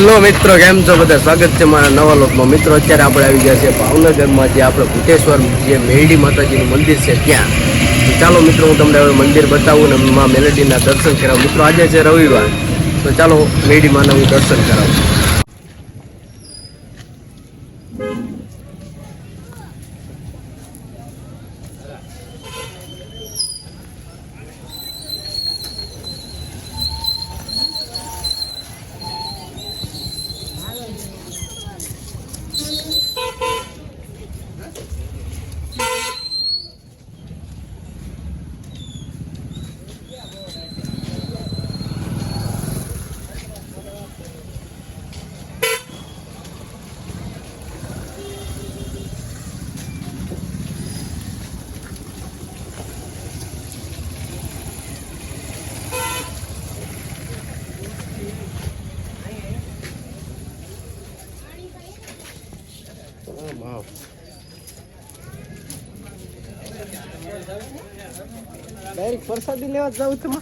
Hello મિત્રો, કેમ છો બધા? સ્વાગત છે મારા નવા લોકમાં. મિત્રો, અત્યારે આપણે આવી ગયા છે ભાવનગરમાં, જે આપણે ભૂતેશ્વર જે મેરડી માતાજીનું મંદિર છે ત્યાં. ચાલો મિત્રો, હું તમને હવે મંદિર બતાવું ને માં મેલડીના દર્શન કરાવું. મિત્રો, આજે છે રવિવાર, તો ચાલો મેરડી માના હું દર્શન કરાવું. ડાયરેક્ટ પ્રસાદી લેવા જાવ તમે?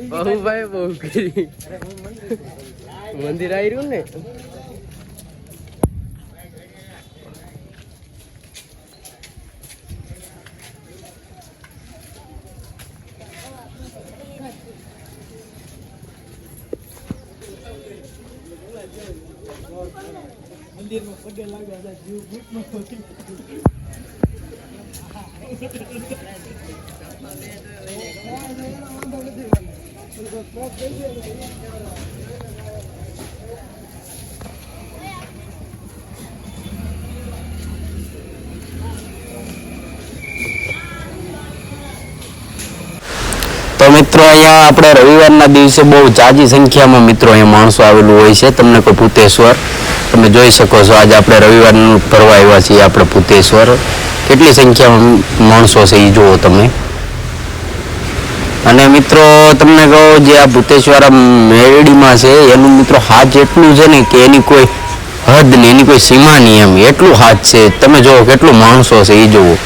બહુ ભાઈ બહુ મંદિર આવી રહ્યું ને. મંદિરમાં પગે લાગ્યા જીવ ભૂતમાં તો મિત્રો, અહીંયા આપણે રવિવારના દિવસે બહુ જાજી સંખ્યામાં મિત્રો અહીંયા માણસો આવેલું હોય છે. તમને કોઈ ભૂતેશ્વર તમે જોઈ શકો છો. આજે આપણે રવિવારનું ફરવા આવ્યા છીએ આપણે ભૂતેશ્વર. કેટલી સંખ્યામાં માણસો છે એ જુઓ તમે. અને મિત્રો, તમને કહો, જે આ ભૂતેશ્વર મેરડીમાં છે એનું મિત્રો હાથ એટલું છે ને કે એની કોઈ હદ નહીં, એની કોઈ સીમા નહીં. એમ એટલું હાથ છે. તમે જુઓ કેટલું માણસો છે એ જુઓ.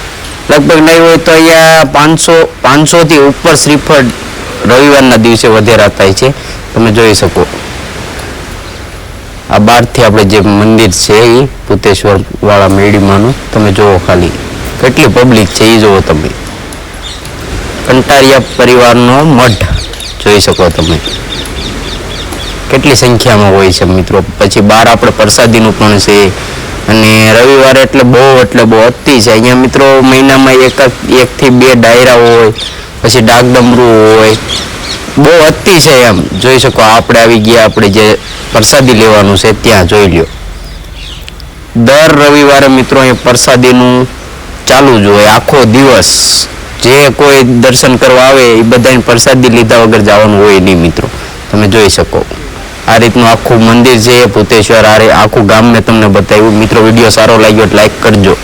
લગભગ નહીં હોય તો અહીંયા 500થી ઉપર શ્રીફળ રવિવારના દિવસે વધેરા થાય છે. તમે જોઈ શકો. આ બહારથી આપણે જે મંદિર છે એ ભૂતેશ્વર વાળા મેરડીમાંનું તમે જુઓ ખાલી કેટલી પબ્લિક છે એ જુઓ તમે. કંટારિયા પરિવારનો મઠ જોઈ શકો તમે કેટલી સંખ્યામાં હોય છે મિત્રો. પછી બહાર આપણે પ્રસાદીનું પણ છે. અને રવિવારે એટલે બહુ અતિ છે અહીંયા મિત્રો. મહિનામાં એકથી બે ડાયરા હોય, પછી ડાકડમરું હોય, બહુ અતિ છે એમ જોઈ શકો. આપણે આવી ગયા, આપણે જે પ્રસાદી લેવાનું છે ત્યાં જોઈ લ્યો. દર રવિવારે મિત્રો અહીંયા પ્રસાદીનું ચાલુ જ હોય આખો દિવસ. જે કોઈ દર્શન કરવા આવે એ બધાને પ્રસાદી લીધા વગર જવાનું હોય નહીં મિત્રો. તમે જોઈ શકો. આ રીતનું આખું મંદિર છે ભૂતેશ્વર. આખું ગામ મેં તમને બતાવ્યું. મિત્રો, વિડીયો સારો લાગ્યો એટલે લાઈક કરજો.